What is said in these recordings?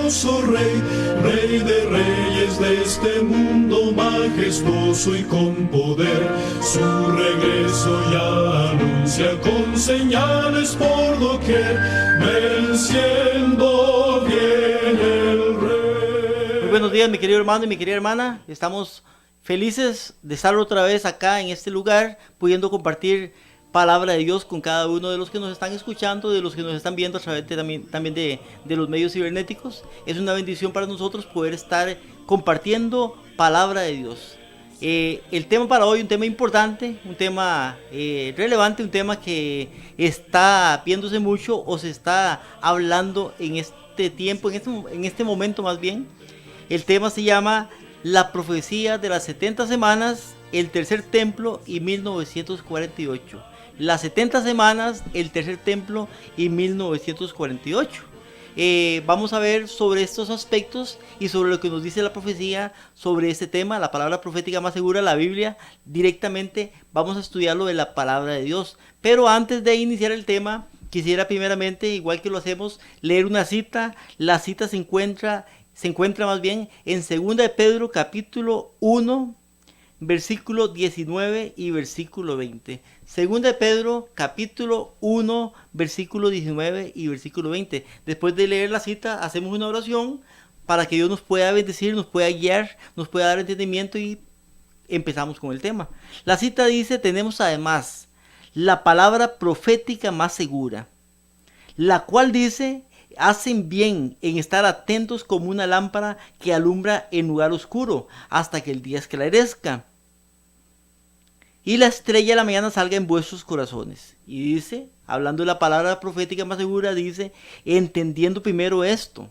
glorioso Rey, Rey de reyes de este mundo majestuoso y con poder. Su regreso ya anuncia con señales por doquier, venciendo viene el Rey. Muy buenos días, mi querido hermano y mi querida hermana. Estamos felices de estar otra vez acá en este lugar, pudiendo compartir palabra de Dios con cada uno de los que nos están escuchando, de los que nos están viendo a través también de los medios cibernéticos. Es una bendición para nosotros poder estar compartiendo palabra de Dios. El tema para hoy, un tema importante, un tema relevante, un tema que está viéndose mucho o se está hablando en este tiempo, en este momento más bien. El tema se llama La profecía de las 70 semanas, el tercer templo y 1948. Las 70 semanas, el tercer templo y 1948. Vamos a ver sobre estos aspectos y sobre lo que nos dice la profecía sobre este tema, la palabra profética más segura, la Biblia. Directamente vamos a estudiarlo de la palabra de Dios. Pero antes de iniciar el tema, quisiera primeramente, igual que lo hacemos, leer una cita. La cita se encuentra más bien en 2 de Pedro capítulo 1, versículo 19 y versículo 20. 2 de Pedro capítulo 1, versículo 19 y versículo 20. Después de leer la cita, hacemos una oración para que Dios nos pueda bendecir, nos pueda guiar, nos pueda dar entendimiento y empezamos con el tema. La cita dice: tenemos además la palabra profética más segura, la cual dice: hacen bien en estar atentos como una lámpara que alumbra en lugar oscuro hasta que el día esclarezca y la estrella de la mañana salga en vuestros corazones. Y dice, hablando de la palabra profética más segura, dice: entendiendo primero esto.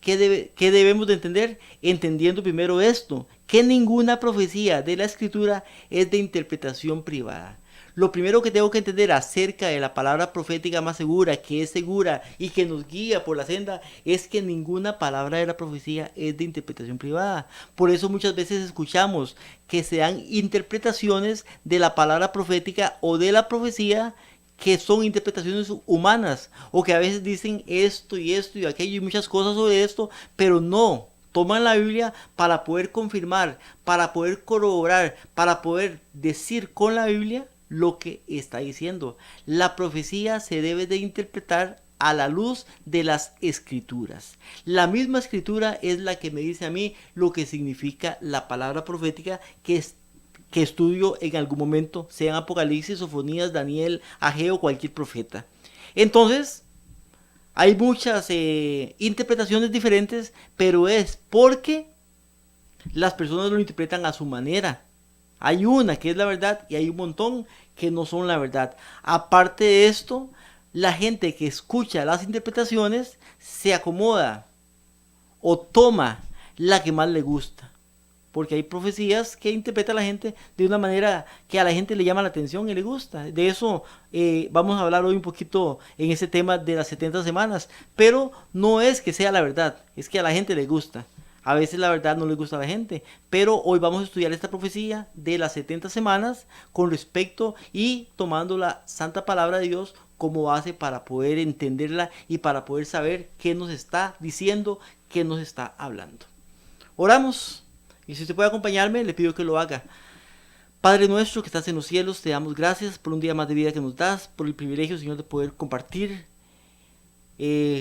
¿Qué debemos de entender? Entendiendo primero esto, que ninguna profecía de la Escritura es de interpretación privada. Lo primero que tengo que entender acerca de la palabra profética más segura, que es segura y que nos guía por la senda, es que ninguna palabra de la profecía es de interpretación privada. Por eso muchas veces escuchamos que se dan interpretaciones de la palabra profética o de la profecía que son interpretaciones humanas, o que a veces dicen esto y aquello y muchas cosas sobre esto, pero no toman la Biblia para poder confirmar, para poder corroborar, para poder decir con la Biblia lo que está diciendo. La profecía se debe de interpretar a la luz de las Escrituras. La misma Escritura es la que me dice a mí lo que significa la palabra profética que estudio en algún momento, sean Apocalipsis, Sofonías, Daniel, Ageo, cualquier profeta. Entonces, hay muchas interpretaciones diferentes, pero es porque las personas lo interpretan a su manera. Hay una que es la verdad y hay un montón que no son la verdad. Aparte de esto, la gente que escucha las interpretaciones se acomoda o toma la que más le gusta. Porque hay profecías que interpreta la gente de una manera que a la gente le llama la atención y le gusta. De eso vamos a hablar hoy un poquito en ese tema de las 70 semanas. Pero no es que sea la verdad, es que a la gente le gusta. A veces la verdad no le gusta a la gente, pero hoy vamos a estudiar esta profecía de las 70 semanas con respecto y tomando la santa palabra de Dios como base para poder entenderla y para poder saber qué nos está diciendo, qué nos está hablando. Oramos, y si usted puede acompañarme, le pido que lo haga. Padre nuestro que estás en los cielos, te damos gracias por un día más de vida que nos das, por el privilegio, Señor, de poder compartir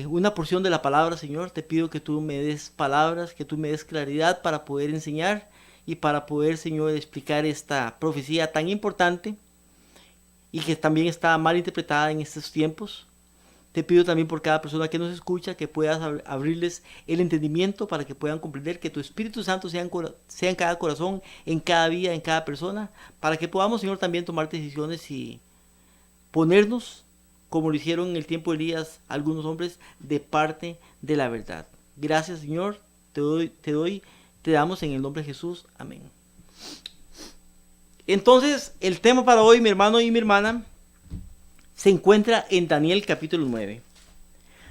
una porción de la palabra. Señor, te pido que tú me des palabras, que tú me des claridad para poder enseñar y para poder, Señor, explicar esta profecía tan importante y que también está mal interpretada en estos tiempos. Te pido también por cada persona que nos escucha, que puedas abrirles el entendimiento para que puedan comprender, que tu Espíritu Santo sea en cada corazón, en cada vida, en cada persona, para que podamos, Señor, también tomar decisiones y ponernos, como lo hicieron en el tiempo de Elías algunos hombres, de parte de la verdad. Gracias, Señor, te damos en el nombre de Jesús. Amén. Entonces, el tema para hoy, mi hermano y mi hermana, se encuentra en Daniel capítulo 9.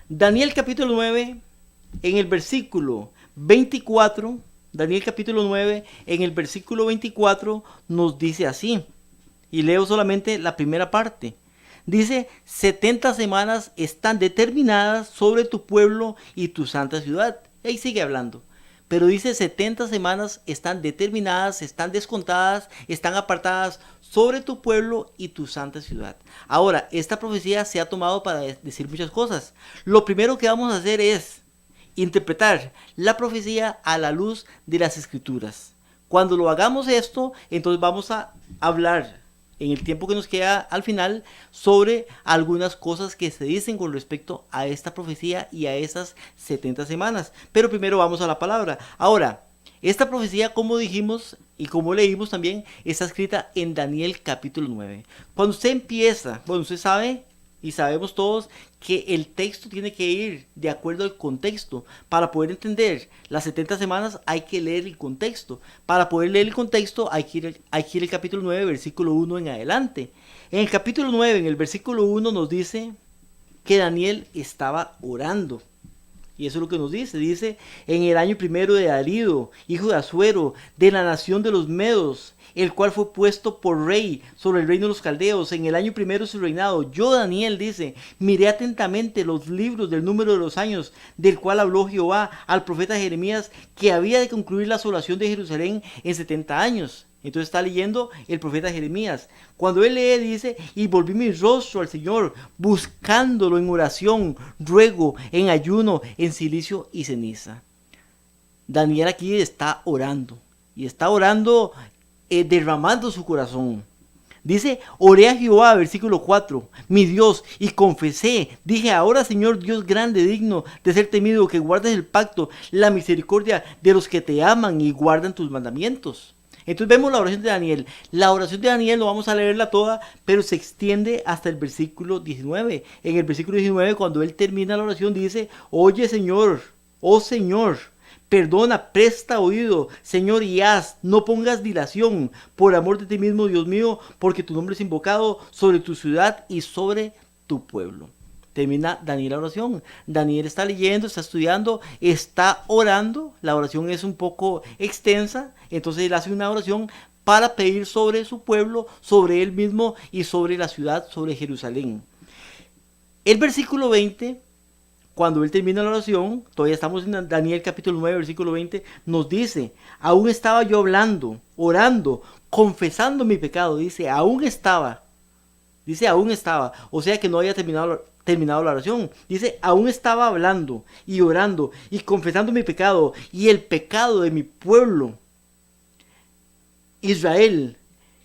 Daniel capítulo 9, en el versículo 24, Daniel capítulo 9, en el versículo 24, nos dice así, y leo solamente la primera parte. Dice, 70 semanas están determinadas sobre tu pueblo y tu santa ciudad. Y ahí sigue hablando. Pero dice 70 semanas están determinadas, están descontadas, están apartadas sobre tu pueblo y tu santa ciudad. Ahora, esta profecía se ha tomado para decir muchas cosas. Lo primero que vamos a hacer es interpretar la profecía a la luz de las escrituras. Cuando lo hagamos esto, entonces vamos a hablar en el tiempo que nos queda al final sobre algunas cosas que se dicen con respecto a esta profecía y a esas 70 semanas. Pero primero vamos a la palabra. Ahora, esta profecía, como dijimos y como leímos también, está escrita en Daniel capítulo 9. Cuando usted empieza, bueno, usted sabe y sabemos todos que el texto tiene que ir de acuerdo al contexto. Para poder entender las 70 semanas hay que leer el contexto. Para poder leer el contexto hay que ir al capítulo 9, versículo 1 en adelante. En el capítulo 9, en el versículo 1 nos dice que Daniel estaba orando. Y eso es lo que nos dice. Dice, en el año primero de Darío, hijo de Asuero, de la nación de los Medos, el cual fue puesto por rey sobre el reino de los caldeos, en el año primero de su reinado. Yo, Daniel, dice, miré atentamente los libros del número de los años, del cual habló Jehová al profeta Jeremías, que había de concluir la asolación de Jerusalén en 70 años. Entonces está leyendo el profeta Jeremías. Cuando él lee, dice, y volví mi rostro al Señor, buscándolo en oración, ruego, en ayuno, en silicio y ceniza. Daniel aquí está orando. Y está orando derramando su corazón. Dice, oré a Jehová, versículo 4, mi Dios, y confesé, dije, ahora Señor Dios grande, digno de ser temido, que guardes el pacto, la misericordia de los que te aman y guardan tus mandamientos. Entonces vemos la oración de Daniel. La oración de Daniel no vamos a leerla toda, pero se extiende hasta el versículo 19. En el versículo 19, cuando él termina la oración, dice, oye Señor, oh Señor, perdona, presta oído, Señor, y haz, no pongas dilación, por amor de ti mismo, Dios mío, porque tu nombre es invocado sobre tu ciudad y sobre tu pueblo. Termina Daniel la oración. Daniel está leyendo, está estudiando, está orando. La oración es un poco extensa, entonces él hace una oración para pedir sobre su pueblo, sobre él mismo y sobre la ciudad, sobre Jerusalén. El versículo 20... Cuando él termina la oración, todavía estamos en Daniel capítulo 9, versículo 20, nos dice, aún estaba yo hablando, orando, confesando mi pecado. Dice, aún estaba. O sea que no había terminado la oración. Dice, aún estaba hablando y orando y confesando mi pecado y el pecado de mi pueblo, Israel.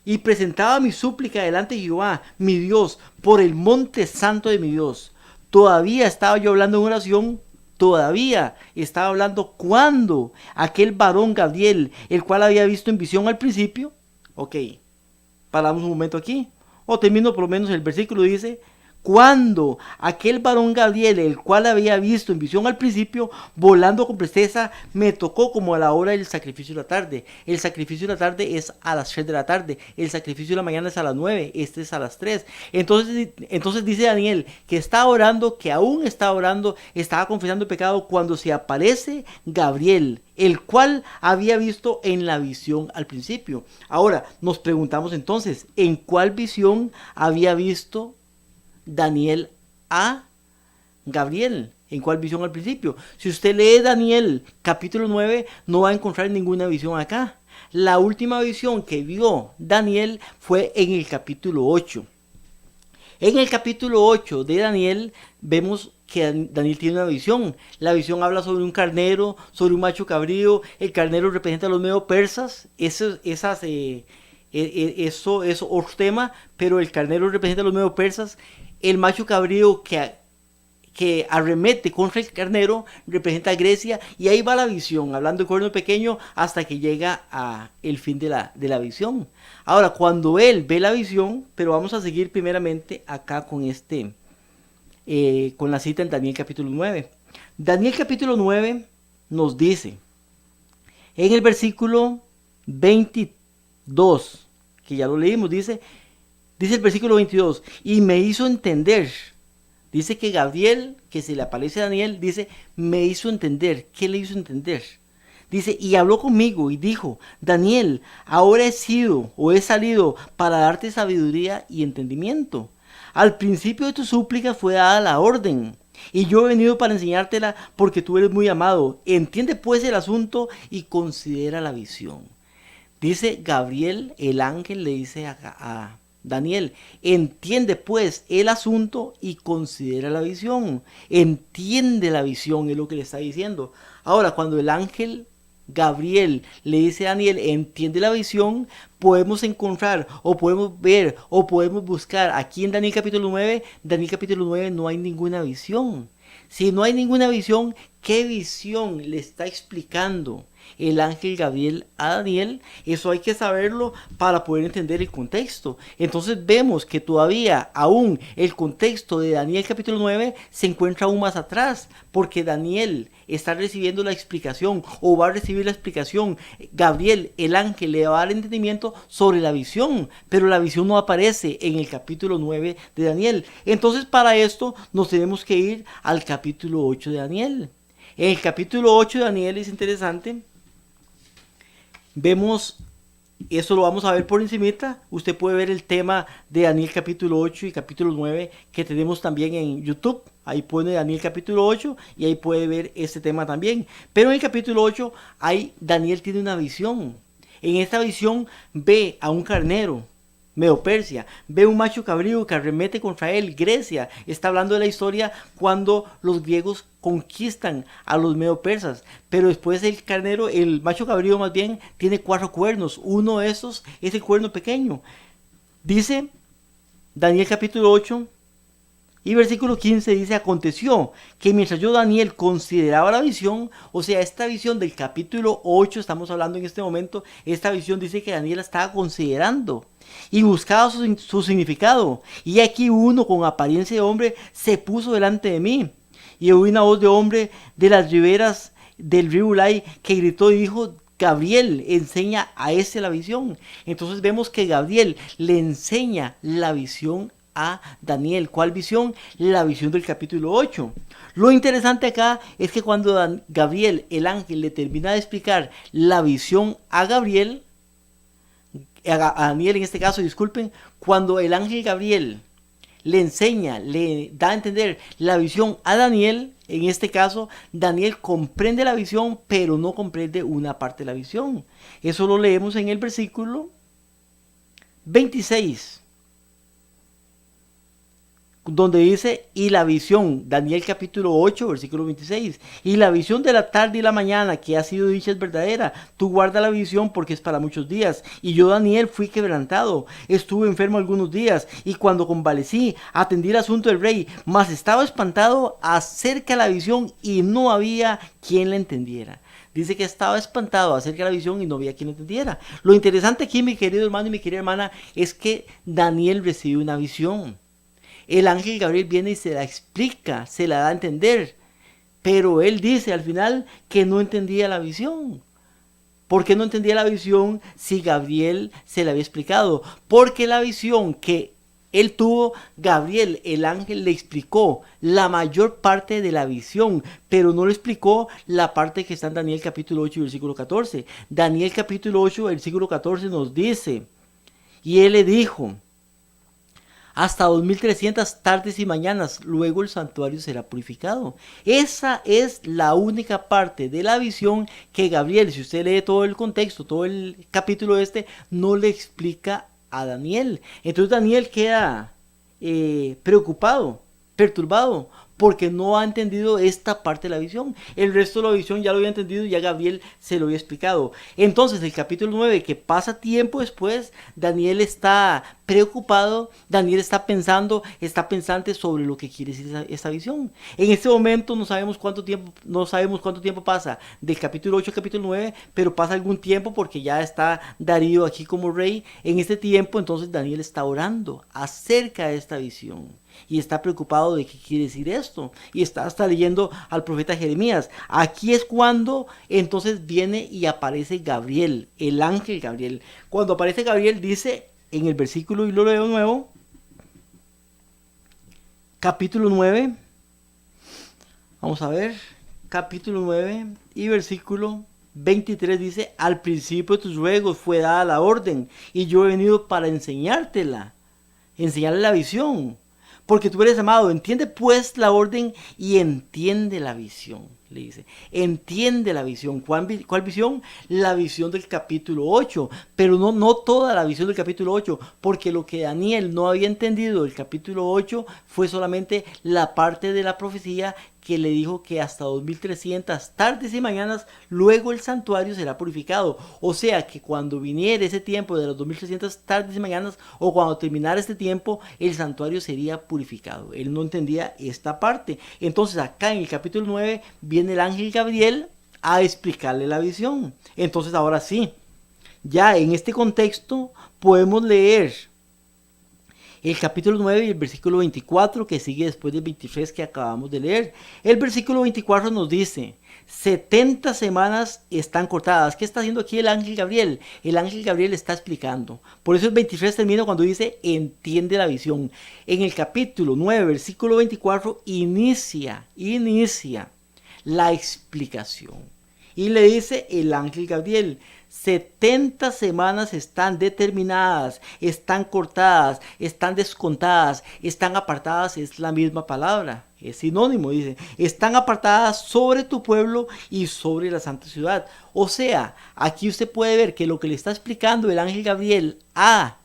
Y presentaba mi súplica delante de Jehová, mi Dios, por el monte santo de mi Dios. Todavía estaba yo hablando en oración, todavía estaba hablando cuando aquel varón Gabriel, el cual había visto en visión al principio. Ok, paramos un momento aquí, o termino por lo menos el versículo, dice, cuando aquel varón Gabriel, el cual había visto en visión al principio, volando con presteza, me tocó como a la hora del sacrificio de la tarde. El sacrificio de la tarde es a las 3 de la tarde. El sacrificio de la mañana es a las 9. Este es a las 3. Entonces dice Daniel que está orando, que aún está orando, estaba confesando el pecado cuando se aparece Gabriel, el cual había visto en la visión al principio. Ahora, nos preguntamos entonces, ¿en cuál visión había visto Daniel a Gabriel? ¿En cuál visión al principio? Si usted lee Daniel capítulo 9, no va a encontrar ninguna visión acá. La última visión que vio Daniel fue en el capítulo 8. En el capítulo 8 de Daniel vemos que Daniel tiene una visión. La visión habla sobre un carnero, sobre un macho cabrío. El carnero representa a los medo persas. Eso es otro tema, pero el carnero representa a los medo persas. El macho cabrío que arremete contra el carnero representa a Grecia, y ahí va la visión, hablando de cuerno pequeño, hasta que llega a el fin de la visión. Ahora, cuando él ve la visión, pero vamos a seguir primeramente acá con con la cita en Daniel capítulo 9. Daniel capítulo 9 nos dice, en el versículo 22, que ya lo leímos, dice el versículo 22, y me hizo entender. Dice que Gabriel, que se le aparece a Daniel, dice, me hizo entender. ¿Qué le hizo entender? Dice, y habló conmigo y dijo, Daniel, ahora he salido para darte sabiduría y entendimiento. al principio de tu súplica fue dada la orden. Y yo he venido para enseñártela porque tú eres muy amado. Entiende pues el asunto y considera la visión. Dice Gabriel, el ángel le dice a Daniel, entiende pues el asunto y considera la visión. Entiende la visión, es lo que le está diciendo. Ahora, cuando el ángel Gabriel le dice a Daniel, entiende la visión, podemos encontrar o podemos ver o podemos buscar aquí en Daniel capítulo 9, Daniel capítulo 9 no hay ninguna visión. Si no hay ninguna visión, ¿qué visión le está explicando el ángel Gabriel a Daniel? Eso hay que saberlo para poder entender el contexto. Entonces vemos que todavía aún el contexto de Daniel capítulo 9 se encuentra aún más atrás, porque Daniel está recibiendo la explicación o va a recibir la explicación. Gabriel, el ángel, le va a dar entendimiento sobre la visión, pero la visión no aparece en el capítulo 9 de Daniel. Entonces para esto nos tenemos que ir al capítulo 8 de Daniel. En el capítulo 8 de Daniel es interesante. Vemos, eso lo vamos a ver por encimita. Usted puede ver el tema de Daniel capítulo 8 y capítulo 9 que tenemos también en YouTube. Ahí pone Daniel capítulo 8 y ahí puede ver este tema también. Pero en el capítulo 8 Daniel tiene una visión. En esta visión ve a un carnero, Medo-Persia, ve un macho cabrío que arremete contra él, Grecia. Está hablando de la historia cuando los griegos conquistan a los medo-persas, pero después el carnero, el macho cabrío más bien, tiene 4 cuernos. Uno de esos es el cuerno pequeño. Dice Daniel capítulo 8 y versículo 15, dice: aconteció que mientras yo, Daniel, consideraba la visión, o sea, esta visión del capítulo 8, estamos hablando en este momento, esta visión dice que Daniel estaba considerando y buscaba su significado. Y aquí uno con apariencia de hombre se puso delante de mí. Y oí una voz de hombre de las riberas del río Ulai que gritó y dijo: Gabriel, enseña a este la visión. Entonces vemos que Gabriel le enseña la visión a Daniel. ¿Cuál visión? La visión del capítulo 8. Lo interesante acá es que cuando Gabriel, el ángel, le termina de explicar la visión a Gabriel, a Daniel en este caso, disculpen, cuando el ángel Gabriel le enseña, le da a entender la visión a Daniel, en este caso, Daniel comprende la visión, pero no comprende una parte de la visión. Eso lo leemos en el versículo 26. Donde dice: y la visión, Daniel capítulo 8, versículo 26, y la visión de la tarde y la mañana que ha sido dicha es verdadera. Tú guarda la visión porque es para muchos días. Y yo, Daniel, fui quebrantado, estuve enfermo algunos días, y cuando convalecí, atendí el asunto del rey, mas estaba espantado acerca de la visión y no había quien la entendiera. Dice que estaba espantado acerca de la visión y no había quien la entendiera. Lo interesante aquí, mi querido hermano y mi querida hermana, es que Daniel recibe una visión. El ángel Gabriel viene y se la explica, se la da a entender, pero él dice al final que no entendía la visión. ¿Por qué no entendía la visión si Gabriel se la había explicado? Porque la visión que él tuvo, Gabriel, el ángel, le explicó la mayor parte de la visión, pero no le explicó la parte que está en Daniel capítulo 8 y versículo 14. Daniel capítulo 8, versículo 14 nos dice: y él le dijo: hasta 2300 tardes y mañanas, luego el santuario será purificado. Esa es la única parte de la visión que Gabriel, si usted lee todo el contexto, todo el capítulo no le explica a Daniel. Entonces Daniel queda preocupado, perturbado, porque no ha entendido esta parte de la visión. El resto de la visión ya lo había entendido y ya Gabriel se lo había explicado. Entonces el capítulo 9, que pasa tiempo después, Daniel está preocupado, Daniel está pensante sobre lo que quiere decir esta visión. En este momento no sabemos cuánto tiempo pasa del capítulo 8 al capítulo 9, pero pasa algún tiempo porque ya está Darío aquí como rey. En este tiempo entonces Daniel está orando acerca de esta visión y está preocupado de qué quiere decir esto, y está hasta leyendo al profeta Jeremías. Aquí es cuando entonces viene y aparece Gabriel, el ángel Gabriel. Cuando aparece Gabriel dice en el versículo, y lo leo de nuevo, capítulo 9, vamos a ver, capítulo 9 y versículo 23 dice: al principio de tus ruegos fue dada la orden, y yo he venido para enseñarle la visión. porque tú eres amado. Entiende pues la orden y entiende la visión. Le dice, entiende la visión. ¿Cuál visión? La visión del capítulo 8, pero no toda la visión del capítulo 8, porque lo que Daniel no había entendido del capítulo 8 fue solamente la parte de la profecía que le dijo que hasta 2300 tardes y mañanas luego el santuario será purificado. O sea que cuando viniera ese tiempo de las 2300 tardes y mañanas, o cuando terminara este tiempo, el santuario sería purificado. Él no entendía esta parte. Entonces acá en el capítulo 9 viene el ángel Gabriel a explicarle la visión. Entonces ahora sí, ya en este contexto podemos leer el capítulo 9 y el versículo 24 que sigue después del 23 que acabamos de leer. El versículo 24 nos dice, 70 semanas están cortadas. ¿Qué está haciendo aquí el ángel Gabriel? El ángel Gabriel está explicando. Por eso el 23 termina cuando dice, entiende la visión. En el capítulo 9, versículo 24, inicia la explicación. Y le dice el ángel Gabriel, 70 semanas están determinadas, están cortadas, están descontadas, están apartadas, es la misma palabra, es sinónimo, dice, están apartadas sobre tu pueblo y sobre la santa ciudad. O sea, aquí usted puede ver que lo que le está explicando el ángel Gabriel a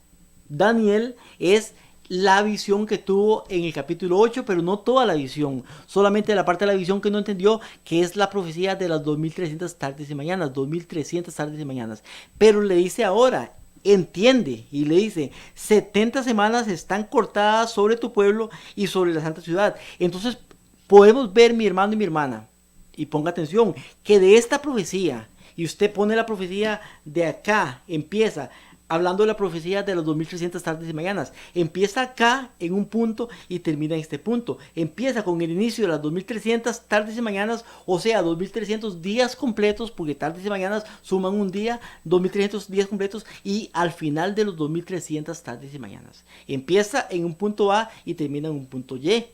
Daniel es la visión que tuvo en el capítulo 8, pero no toda la visión, solamente la parte de la visión que no entendió, que es la profecía de las 2300 tardes y mañanas, 2300 tardes y mañanas. Pero le dice ahora, entiende, y le dice, 70 semanas están cortadas sobre tu pueblo y sobre la santa ciudad. Entonces podemos ver, mi hermano y mi hermana, y ponga atención, que de esta profecía, y usted pone la profecía de acá, empieza hablando de la profecía de las 2300 tardes y mañanas. Empieza acá en un punto y termina en este punto. Empieza con el inicio de las 2300 tardes y mañanas, o sea, 2300 días completos, porque tardes y mañanas suman un día, 2300 días completos, y al final de los 2300 tardes y mañanas. Empieza en un punto A y termina en un punto Y,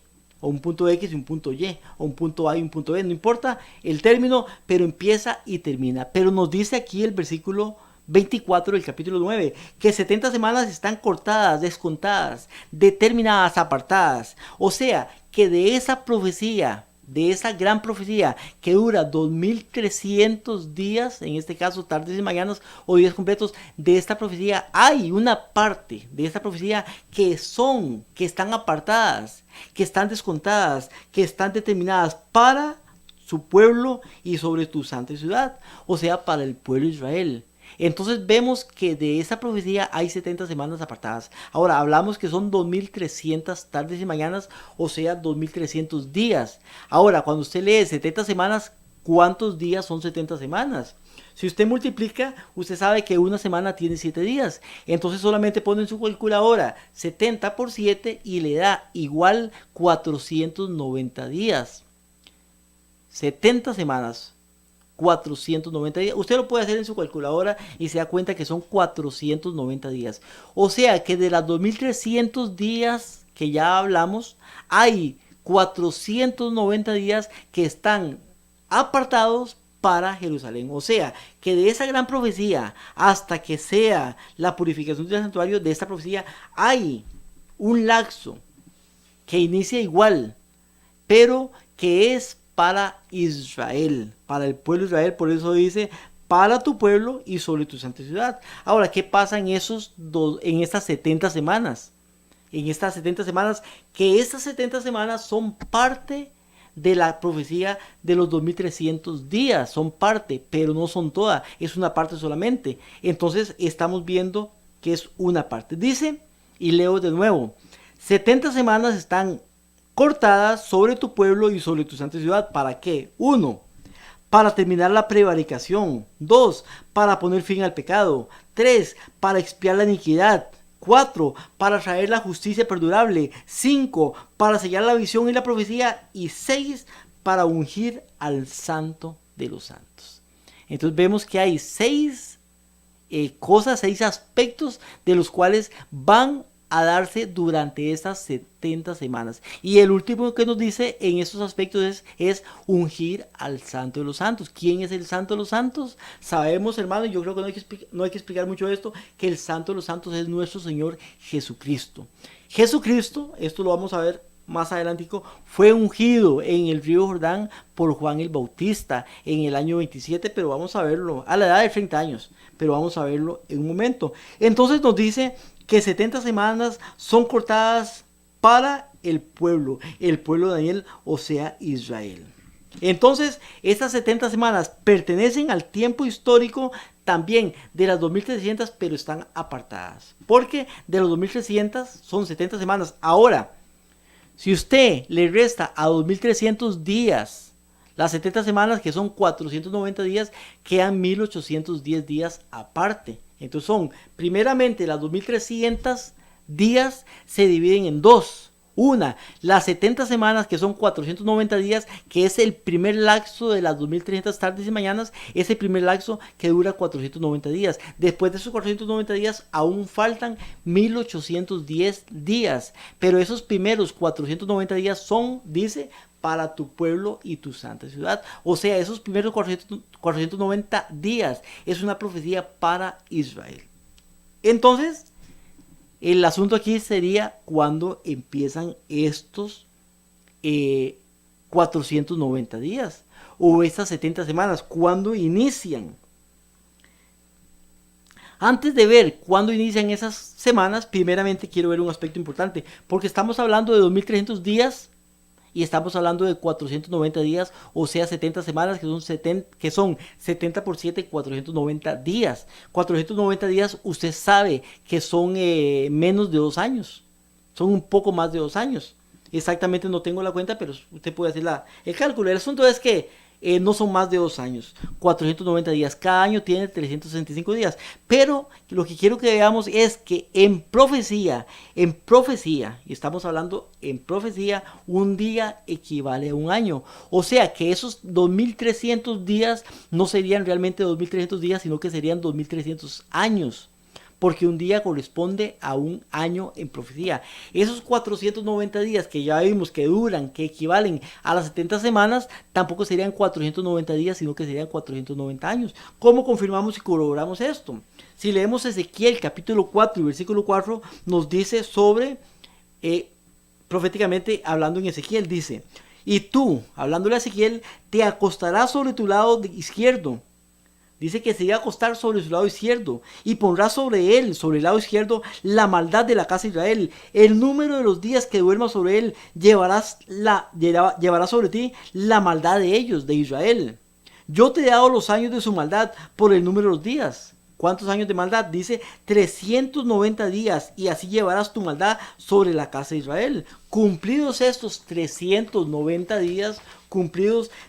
o un punto X y un punto Y, o un punto A y un punto B, no importa el término, pero empieza y termina. Pero nos dice aquí el versículo 24 del capítulo 9, que 70 semanas están cortadas, descontadas, determinadas, apartadas. O sea, que de esa profecía, de esa gran profecía que dura 2300 días, en este caso tardes y mañanas o días completos, de esta profecía hay una parte de esta profecía que están apartadas, que están descontadas, que están determinadas para su pueblo y sobre tu santa ciudad, o sea, para el pueblo de Israel. Entonces vemos que de esa profecía hay 70 semanas apartadas. Ahora hablamos que son 2300 tardes y mañanas, o sea 2300 días. Ahora cuando usted lee 70 semanas, ¿cuántos días son 70 semanas? Si usted multiplica, usted sabe que una semana tiene 7 días. Entonces solamente pone en su calculadora 70 por 7 y le da igual 490 días. 70 semanas. 490 días. Usted lo puede hacer en su calculadora y se da cuenta que son 490 días. O sea que de las 2300 días que ya hablamos, hay 490 días que están apartados para Jerusalén. O sea que de esa gran profecía hasta que sea la purificación del santuario, de esta profecía hay un lapso que inicia igual, pero que es para Israel, para el pueblo de Israel. Por eso dice, para tu pueblo y sobre tu santa ciudad. Ahora, ¿qué pasa en estas 70 semanas? En estas 70 semanas, que estas 70 semanas son parte de la profecía de los 2300 días, son parte, pero no son todas, es una parte solamente. Entonces estamos viendo que es una parte. Dice, y leo de nuevo, 70 semanas están cortadas sobre tu pueblo y sobre tu santa ciudad. ¿Para qué? 1. Para terminar la prevaricación. 2. Para poner fin al pecado. 3. Para expiar la iniquidad. 4. Para traer la justicia perdurable. 5. Para sellar la visión y la profecía. Y 6. Para ungir al santo de los santos. Entonces vemos que hay 6 cosas, 6 aspectos de los cuales van a darse durante estas 70 semanas. Y el último que nos dice en estos aspectos es ungir al Santo de los Santos. ¿Quién es el Santo de los Santos? Sabemos, hermano, y yo creo que no hay que explicar mucho esto, que el Santo de los Santos es nuestro Señor Jesucristo. Jesucristo, esto lo vamos a ver más adelantico, fue ungido en el río Jordán por Juan el Bautista en el año 27, pero vamos a verlo a la edad de 30 años, pero vamos a verlo en un momento. Entonces nos dice que 70 semanas son cortadas para el pueblo de Daniel, o sea, Israel. Entonces, estas 70 semanas pertenecen al tiempo histórico también de las 2300, pero están apartadas. Porque de los 2300 son 70 semanas. Ahora, si usted le resta a 2300 días las 70 semanas, que son 490 días, quedan 1810 días aparte. Entonces son, primeramente, las 2300 días se dividen en dos. Una, las 70 semanas, que son 490 días, que es el primer lapso de las 2300 tardes y mañanas, es el primer lapso que dura 490 días. Después de esos 490 días, aún faltan 1810 días. Pero esos primeros 490 días son, dice, para tu pueblo y tu santa ciudad. O sea, esos primeros 490 días es una profecía para Israel. Entonces, el asunto aquí sería cuando empiezan estos 490 días o estas 70 semanas, cuando inician. Antes de ver cuándo inician esas semanas, primeramente quiero ver un aspecto importante, porque estamos hablando de 2300 días y estamos hablando de 490 días, o sea, 70 semanas, que son 70 por 7, 490 días. 490 días, usted sabe que son menos de 2 años. Son un poco más de 2 años. Exactamente no tengo la cuenta, pero usted puede hacer el cálculo. El asunto es que no son más de 2 años. 490 días. Cada año tiene 365 días. Pero lo que quiero que veamos es que en profecía, y estamos hablando en profecía, un día equivale a un año. O sea que esos 2300 días no serían realmente 2300 días, sino que serían 2300 años. Porque un día corresponde a un año en profecía. Esos 490 días que ya vimos que duran, que equivalen a las 70 semanas, tampoco serían 490 días, sino que serían 490 años. ¿Cómo confirmamos y corroboramos esto? Si leemos Ezequiel capítulo 4 y versículo 4, nos dice sobre, proféticamente hablando en Ezequiel, dice: y tú, hablándole a Ezequiel, te acostarás sobre tu lado izquierdo. Dice que se iba a acostar sobre su lado izquierdo y pondrá sobre él, sobre el lado izquierdo, la maldad de la casa de Israel. El número de los días que duermas sobre él llevará sobre ti la maldad de ellos, de Israel. Yo te he dado los años de su maldad por el número de los días. ¿Cuántos años de maldad? Dice 390 días, y así llevarás tu maldad sobre la casa de Israel. Cumplidos estos 390 días,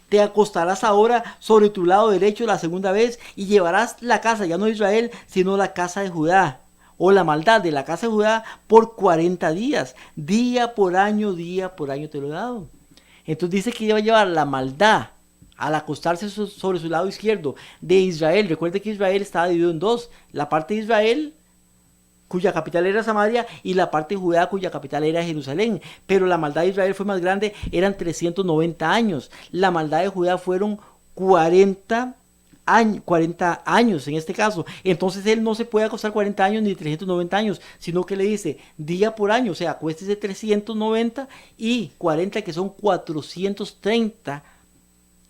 te acostarás ahora sobre tu lado derecho la segunda vez y llevarás la casa, ya no de Israel, sino la casa de Judá, o la maldad de la casa de Judá, por 40 días. Día por año te lo he dado. Entonces dice que iba a llevar la maldad al acostarse sobre su lado izquierdo de Israel. Recuerde que Israel estaba dividido en dos: la parte de Israel, cuya capital era Samaria, y la parte de Judá, cuya capital era Jerusalén. Pero la maldad de Israel fue más grande, eran 390 años. La maldad de Judá fueron 40 años en este caso. Entonces él no se puede acostar 40 años ni 390 años, sino que le dice día por año, o sea, acuéstese 390 y 40, que son 430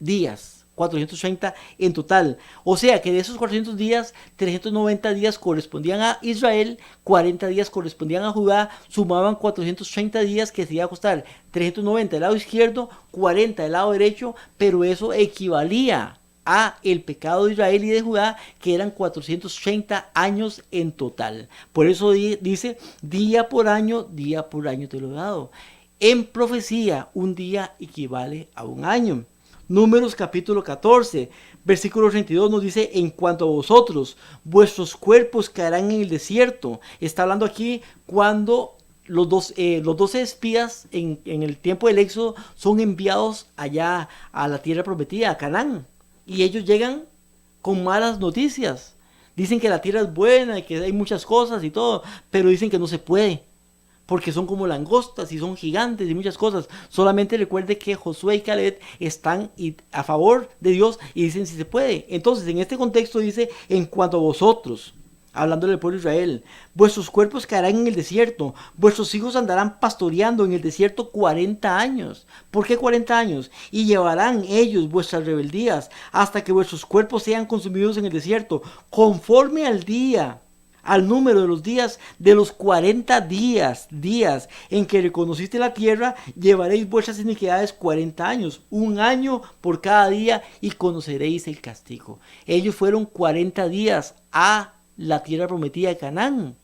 días, 430 en total. O sea que de esos 400 días, 390 días correspondían a Israel, 40 días correspondían a Judá, sumaban 430 días, que se iba a costar 390 del lado izquierdo, 40 del lado derecho, pero eso equivalía a el pecado de Israel y de Judá, que eran 430 años en total. Por eso dice día por año te lo he dado. En profecía, un día equivale a un año. Números capítulo 14, versículo 32 nos dice: en cuanto a vosotros, vuestros cuerpos caerán en el desierto. Está hablando aquí cuando los 12 espías en el tiempo del Éxodo son enviados allá a la tierra prometida, a Canaán. Y ellos llegan con malas noticias. Dicen que la tierra es buena y que hay muchas cosas y todo, pero dicen que no se puede. porque son como langostas y son gigantes y muchas cosas. Solamente recuerde que Josué y Caleb están a favor de Dios y dicen si se puede. Entonces en este contexto dice, en cuanto a vosotros, hablando del pueblo de Israel, vuestros cuerpos caerán en el desierto, vuestros hijos andarán pastoreando en el desierto 40 años. ¿Por qué 40 años? Y llevarán ellos vuestras rebeldías hasta que vuestros cuerpos sean consumidos en el desierto, conforme al número de los días de los 40 días en que reconociste la tierra, llevaréis vuestras iniquidades 40 años, un año por cada día, y conoceréis el castigo. Ellos fueron 40 días a la tierra prometida de Canaán.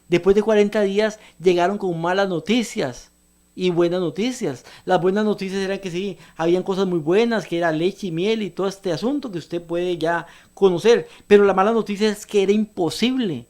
Después de 40 días llegaron con malas noticias y buenas noticias. Las buenas noticias eran que sí, habían cosas muy buenas, que era leche y miel y todo este asunto que usted puede ya conocer. Pero la mala noticia es que era imposible.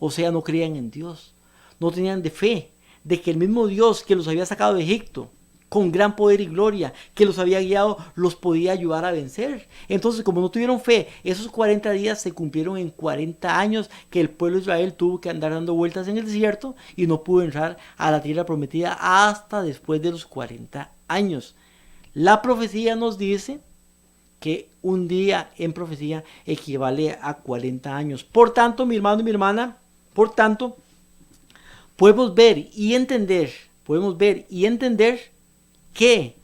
O sea, no creían en Dios. No tenían de fe de que el mismo Dios que los había sacado de Egipto con gran poder y gloria, que los había guiado, los podía ayudar a vencer. Entonces, como no tuvieron fe, esos 40 días se cumplieron en 40 años que el pueblo de Israel tuvo que andar dando vueltas en el desierto y no pudo entrar a la tierra prometida hasta después de los 40 años. La profecía nos dice que un día en profecía equivale a 40 años. Por tanto, mi hermano y mi hermana, podemos ver y entender que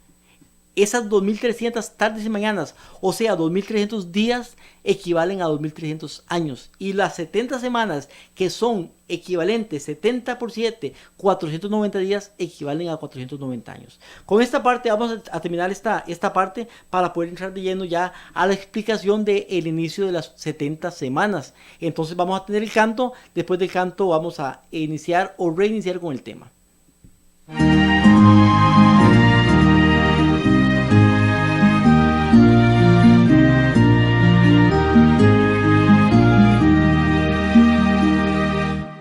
esas 2300 tardes y mañanas, o sea 2300 días, equivalen a 2300 años, y las 70 semanas que son equivalentes, 70 por 7, 490 días, equivalen a 490 años. Con esta parte vamos a terminar esta parte para poder entrar de lleno ya a la explicación del inicio de las 70 semanas. Entonces vamos a tener el canto, después del canto vamos a iniciar o reiniciar con el tema.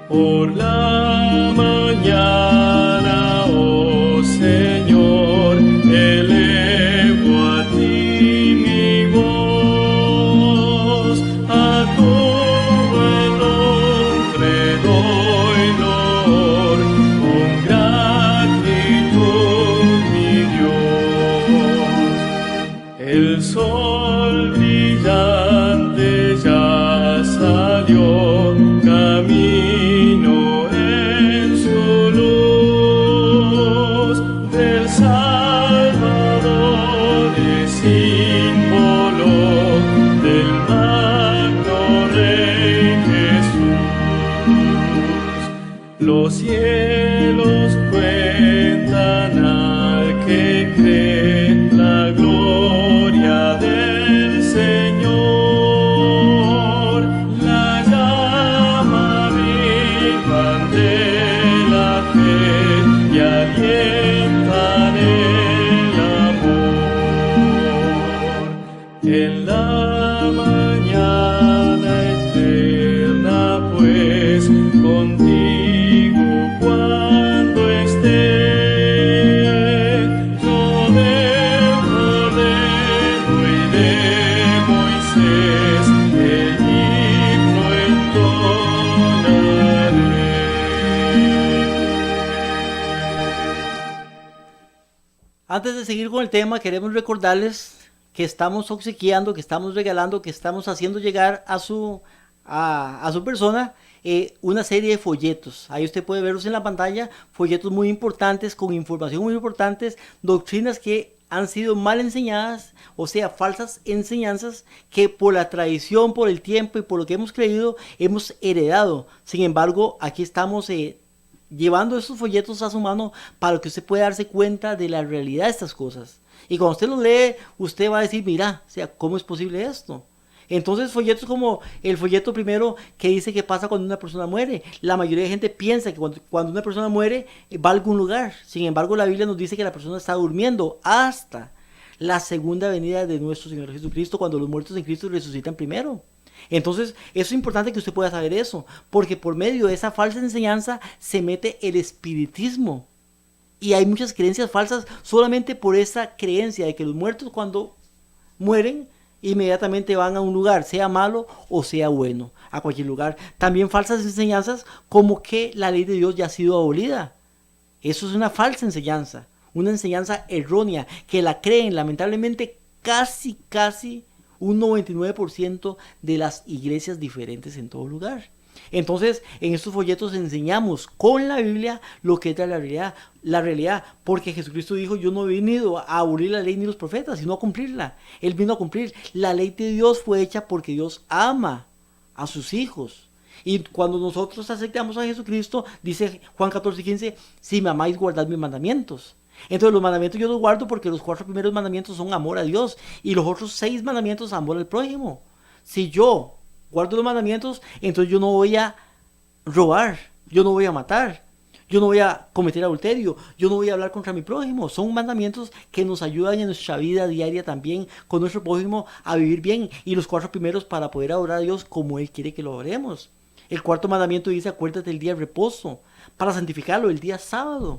Por la mañana, oh Señor, elevo a ti mi voz, a tu buen nombre doy honor, con gratitud mi Dios. El sol brillante ya salió, camino en su luz, del Salvador es símbolo, del magno Rey Jesús. Los cielos cuentan al que cree la gloria del Señor, la llama viva de la fe y alientan el amor. En la mañana eterna, pues, contigo cuando esté, yo del Cordero y de Moisés el himno entonaré. Antes de seguir con el tema, queremos recordarles que estamos obsequiando, que estamos regalando, que estamos haciendo llegar a su persona una serie de folletos. Ahí usted puede verlos en la pantalla, folletos muy importantes, con información muy importantes, doctrinas que han sido mal enseñadas, o sea, falsas enseñanzas que por la tradición, por el tiempo y por lo que hemos creído, hemos heredado. Sin embargo, aquí estamos llevando estos folletos a su mano para que usted pueda darse cuenta de la realidad de estas cosas. Y cuando usted los lee, usted va a decir, mira, o sea, ¿cómo es posible esto? Entonces, folletos como el folleto primero que dice qué pasa cuando una persona muere. La mayoría de gente piensa que cuando una persona muere va a algún lugar. Sin embargo, la Biblia nos dice que la persona está durmiendo hasta la segunda venida de nuestro Señor Jesucristo, cuando los muertos en Cristo resucitan primero. Entonces, eso es importante que usted pueda saber eso, porque por medio de esa falsa enseñanza se mete el espiritismo. Y hay muchas creencias falsas solamente por esa creencia de que los muertos cuando mueren inmediatamente van a un lugar, sea malo o sea bueno, a cualquier lugar. También falsas enseñanzas como que la ley de Dios ya ha sido abolida. Eso es una falsa enseñanza, una enseñanza errónea que la creen lamentablemente casi un 99% de las iglesias diferentes en todo lugar. Entonces, en estos folletos enseñamos con la Biblia lo que es la realidad, porque Jesucristo dijo: yo no he venido a abolir la ley ni los profetas, sino a cumplirla. Él vino a cumplir. La ley de Dios fue hecha porque Dios ama a sus hijos. Y cuando nosotros aceptamos a Jesucristo, dice Juan 14:15, si me amáis, guardad mis mandamientos. Entonces los mandamientos yo los guardo porque los 4 primeros mandamientos son amor a Dios y los otros 6 mandamientos amor al prójimo. Si yo guardo los mandamientos, entonces yo no voy a robar, yo no voy a matar, yo no voy a cometer adulterio, yo no voy a hablar contra mi prójimo. Son mandamientos que nos ayudan en nuestra vida diaria también con nuestro prójimo a vivir bien, y los 4 primeros para poder adorar a Dios como Él quiere que lo adoremos. El 4º mandamiento dice: acuérdate del día de reposo para santificarlo, el día sábado.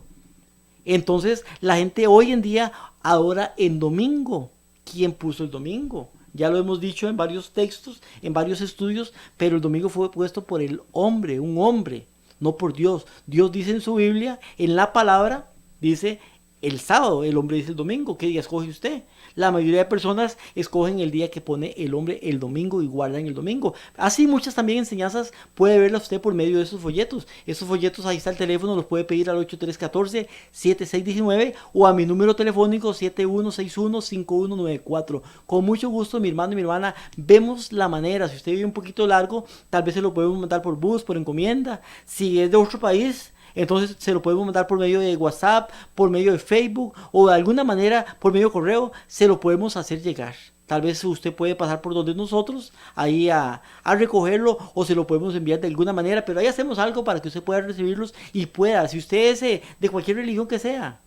Entonces la gente hoy en día adora en domingo. ¿Quién puso el domingo? Ya lo hemos dicho en varios textos, en varios estudios, pero el domingo fue puesto por el hombre, un hombre, no por Dios. Dios dice en su Biblia, en la palabra, dice el sábado, el hombre dice el domingo. ¿Qué día escoge usted? La mayoría de personas escogen el día que pone el hombre, el domingo, y guardan el domingo. Así muchas también enseñanzas puede verlas usted por medio de esos folletos. Esos folletos, ahí está el teléfono, los puede pedir al 8314-7619 o a mi número telefónico 7161-5194. Con mucho gusto, mi hermano y mi hermana, vemos la manera. Si usted vive un poquito largo, tal vez se lo podemos mandar por bus, por encomienda. Si es de otro país, entonces se lo podemos mandar por medio de WhatsApp, por medio de Facebook o de alguna manera por medio de correo, se lo podemos hacer llegar. Tal vez usted puede pasar por donde nosotros, ahí a recogerlo, o se lo podemos enviar de alguna manera, pero ahí hacemos algo para que usted pueda recibirlos y pueda, si usted es de cualquier religión que sea,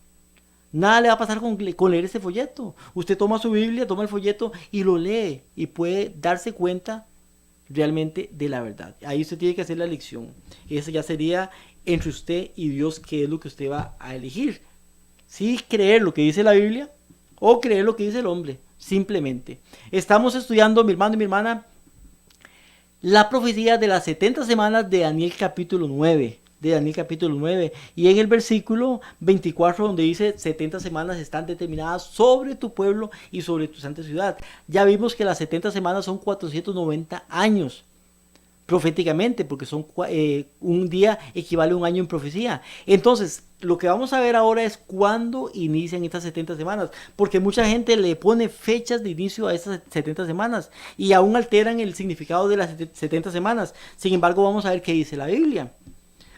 nada le va a pasar con leer este folleto. Usted toma su Biblia, toma el folleto y lo lee y puede darse cuenta realmente de la verdad. Ahí usted tiene que hacer la elección. Esa ya sería entre usted y Dios, qué es lo que usted va a elegir. Si creer lo que dice la Biblia o creer lo que dice el hombre, simplemente. Estamos estudiando, mi hermano y mi hermana, la profecía de las 70 semanas de Daniel capítulo 9. Y en el versículo 24, donde dice 70 semanas están determinadas sobre tu pueblo y sobre tu santa ciudad. Ya vimos que las 70 semanas son 490 años proféticamente, porque son un día equivale a un año en profecía. Entonces, lo que vamos a ver ahora es cuándo inician estas 70 semanas, porque mucha gente le pone fechas de inicio a estas 70 semanas y aún alteran el significado de las 70 semanas. Sin embargo, vamos a ver qué dice la Biblia.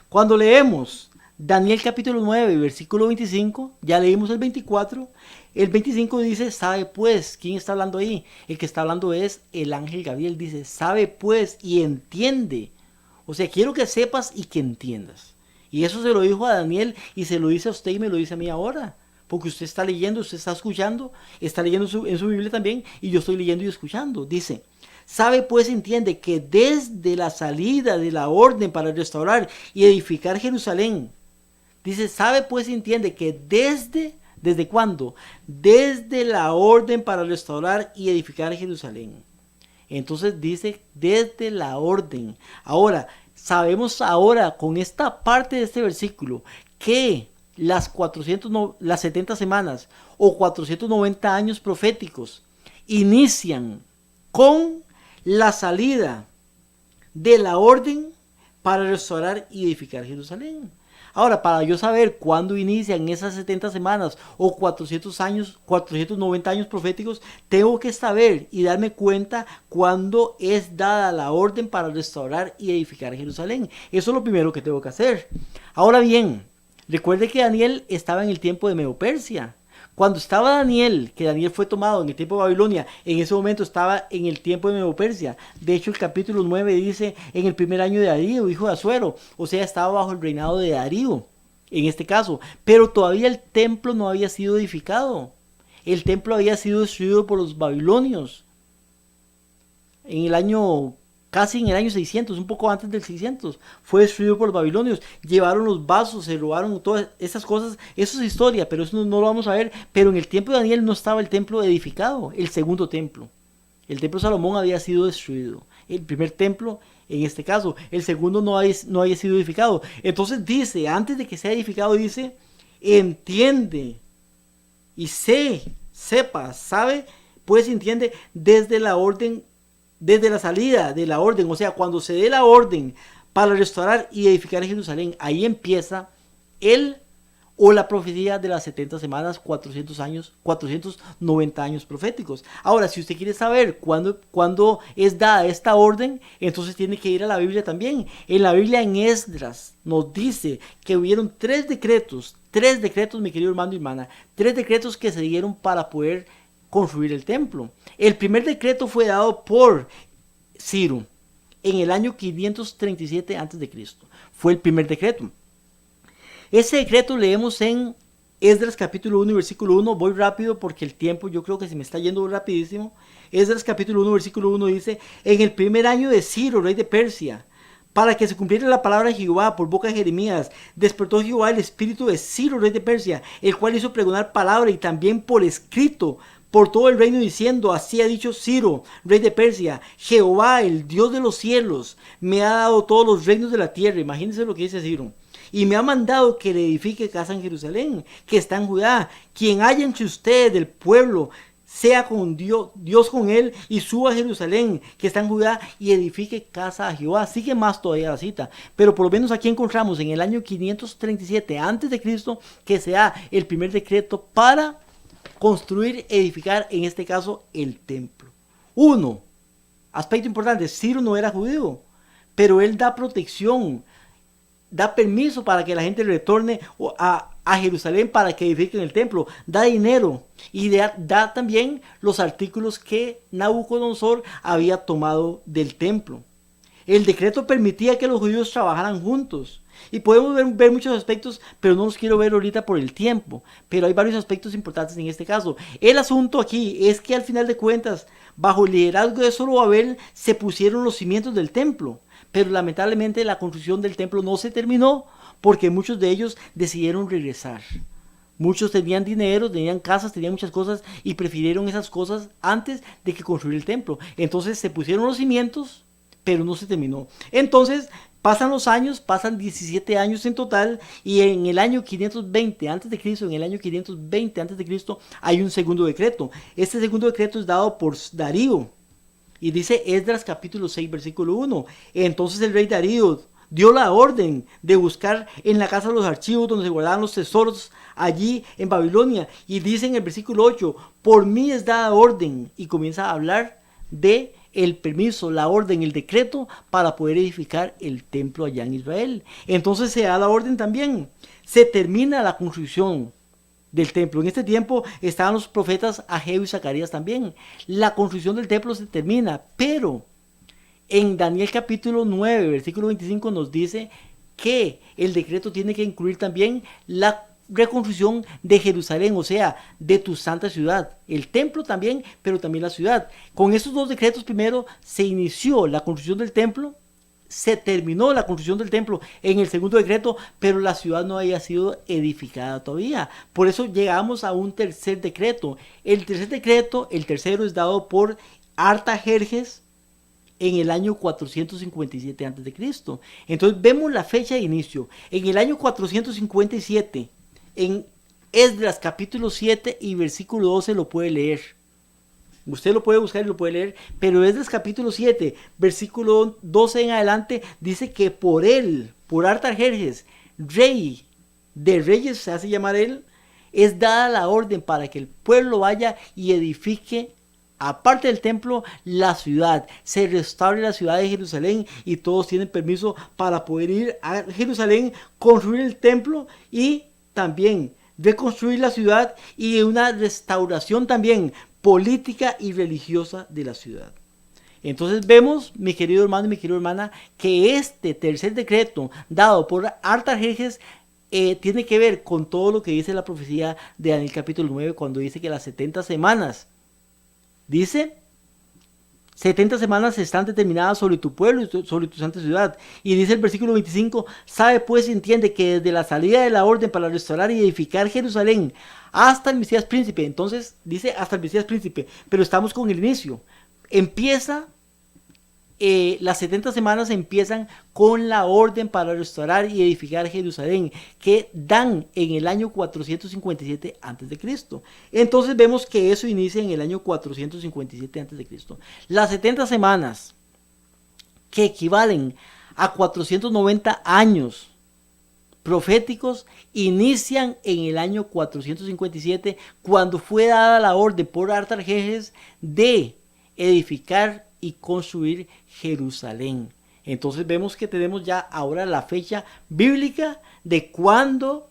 Cuando leemos Daniel capítulo 9, versículo 25, ya leímos el 24, el 25 dice: sabe pues. ¿Quién está hablando ahí? El que está hablando es el ángel Gabriel. Dice: sabe pues y entiende. O sea, quiero que sepas y que entiendas. Y eso se lo dijo a Daniel y se lo dice a usted y me lo dice a mí ahora. Porque usted está leyendo, usted está escuchando, está leyendo en su Biblia también, y yo estoy leyendo y escuchando. Dice: sabe pues, entiende que desde la salida de la orden para restaurar y edificar Jerusalén. Dice: sabe pues, entiende que ¿desde cuándo? Desde la orden para restaurar y edificar Jerusalén. Entonces dice desde la orden. Ahora, sabemos ahora con esta parte de este versículo que las 70 semanas o 490 años proféticos inician con la salida de la orden para restaurar y edificar Jerusalén. Ahora, para yo saber cuándo inician esas 70 semanas o 490 años proféticos, tengo que saber y darme cuenta cuándo es dada la orden para restaurar y edificar Jerusalén. Eso es lo primero que tengo que hacer. Ahora bien, recuerde que Daniel estaba en el tiempo de Medo-Persia. Cuando estaba Daniel, que Daniel fue tomado en el tiempo de Babilonia, en ese momento estaba en el tiempo de Medo-Persia. De hecho, el capítulo 9 dice: en el primer año de Darío, hijo de Asuero. O sea, estaba bajo el reinado de Darío, en este caso. Pero todavía el templo no había sido edificado. El templo había sido destruido por los babilonios. Casi en el año 600, un poco antes del 600, fue destruido por los babilonios. Llevaron los vasos, se robaron todas esas cosas. Eso es historia, pero eso no lo vamos a ver. Pero en el tiempo de Daniel no estaba el templo edificado, el segundo templo. El templo de Salomón había sido destruido. El primer templo, en este caso, el segundo no había sido edificado. Entonces dice, antes de que sea edificado, dice: entiende y sabe, pues entiende desde la orden, desde la salida de la orden, o sea, cuando se dé la orden para restaurar y edificar Jerusalén, ahí empieza el o la profecía de las 70 semanas, 400 años, 490 años proféticos. Ahora, si usted quiere saber cuándo es dada esta orden, entonces tiene que ir a la Biblia también. En la Biblia, en Esdras, nos dice que hubieron tres decretos, mi querido hermano y hermana, tres decretos que se dieron para poder construir el templo. El primer decreto fue dado por Ciro en el año 537 a.C. Fue el primer decreto. Ese decreto leemos en Esdras capítulo 1 y versículo 1. Voy rápido porque el tiempo yo creo que se me está yendo rapidísimo. Esdras capítulo 1 versículo 1 dice: en el primer año de Ciro, rey de Persia, para que se cumpliera la palabra de Jehová por boca de Jeremías, despertó Jehová el espíritu de Ciro, rey de Persia, el cual hizo pregonar palabra y también por escrito por todo el reino, diciendo: así ha dicho Ciro, rey de Persia, Jehová, el Dios de los cielos, me ha dado todos los reinos de la tierra. Imagínense lo que dice Ciro. Y me ha mandado que le edifique casa en Jerusalén, que está en Judá. Quien haya entre ustedes del pueblo, sea con Dios con él, y suba a Jerusalén, que está en Judá, y edifique casa a Jehová. Sigue más todavía la cita, pero por lo menos aquí encontramos en el año 537 a.C. que se da el primer decreto para construir, edificar, en este caso, el templo. Uno, aspecto importante: Ciro no era judío, pero él da protección, da permiso para que la gente retorne a Jerusalén para que edifiquen el templo, da dinero y da también los artículos que Nabucodonosor había tomado del templo. El decreto permitía que los judíos trabajaran juntos. Y podemos ver muchos aspectos, pero no los quiero ver ahorita por el tiempo. Pero hay varios aspectos importantes en este caso. El asunto aquí es que al final de cuentas, bajo el liderazgo de Zorobabel, se pusieron los cimientos del templo. Pero lamentablemente la construcción del templo no se terminó porque muchos de ellos decidieron regresar. Muchos tenían dinero, tenían casas, tenían muchas cosas y prefirieron esas cosas antes de que construir el templo. Entonces se pusieron los cimientos, pero no se terminó. Entonces pasan los años, pasan 17 años en total, y en el año 520 a.C., hay un segundo decreto. Este segundo decreto es dado por Darío. Y dice Esdras capítulo 6 versículo 1. Entonces el rey Darío dio la orden de buscar en la casa los archivos donde se guardaban los tesoros allí en Babilonia. Y dice en el versículo 8: por mí es dada orden. Y comienza a hablar de el permiso, la orden, el decreto para poder edificar el templo allá en Israel. Entonces se da la orden también. Se termina la construcción del templo. En este tiempo estaban los profetas Ageo y Zacarías también. La construcción del templo se termina, pero en Daniel capítulo 9, versículo 25 nos dice que el decreto tiene que incluir también la reconstrucción de Jerusalén, o sea, de tu santa ciudad. El templo también, pero también la ciudad. Con estos dos decretos primero se inició la construcción del templo. Se terminó la construcción del templo en el segundo decreto, pero la ciudad no había sido edificada todavía. Por eso llegamos a un tercer decreto. El tercer decreto, el tercero, es dado por Artajerjes en el año 457 a.C. Entonces vemos la fecha de inicio. En el año 457, en Esdras capítulo 7 y versículo 12 lo puede leer. Usted lo puede buscar y lo puede leer, pero Esdras capítulo 7, versículo 12 en adelante, dice que por él, por Artajerjes, rey de reyes, se hace llamar él, es dada la orden para que el pueblo vaya y edifique, aparte del templo, la ciudad. Se restaure la ciudad de Jerusalén y todos tienen permiso para poder ir a Jerusalén, construir el templo y también reconstruir la ciudad, y una restauración también política y religiosa de la ciudad. Entonces vemos, mi querido hermano y mi querida hermana, que este tercer decreto dado por Artajerjes tiene que ver con todo lo que dice la profecía de Daniel capítulo 9, cuando dice que las 70 semanas, dice, 70 semanas están determinadas sobre tu pueblo y sobre tu santa ciudad. Y dice el versículo 25: sabe pues y entiende que desde la salida de la orden para restaurar y edificar Jerusalén hasta el Mesías príncipe. Entonces dice hasta el Mesías príncipe, pero estamos con el inicio. Empieza las 70 semanas empiezan con la orden para restaurar y edificar Jerusalén, que dan en el año 457 a.C. Entonces vemos que eso inicia en el año 457 a.C. Las 70 semanas, que equivalen a 490 años proféticos, inician en el año 457, cuando fue dada la orden por Artajerjes de edificar y construir Jerusalén. Entonces vemos que tenemos ya ahora la fecha bíblica de cuando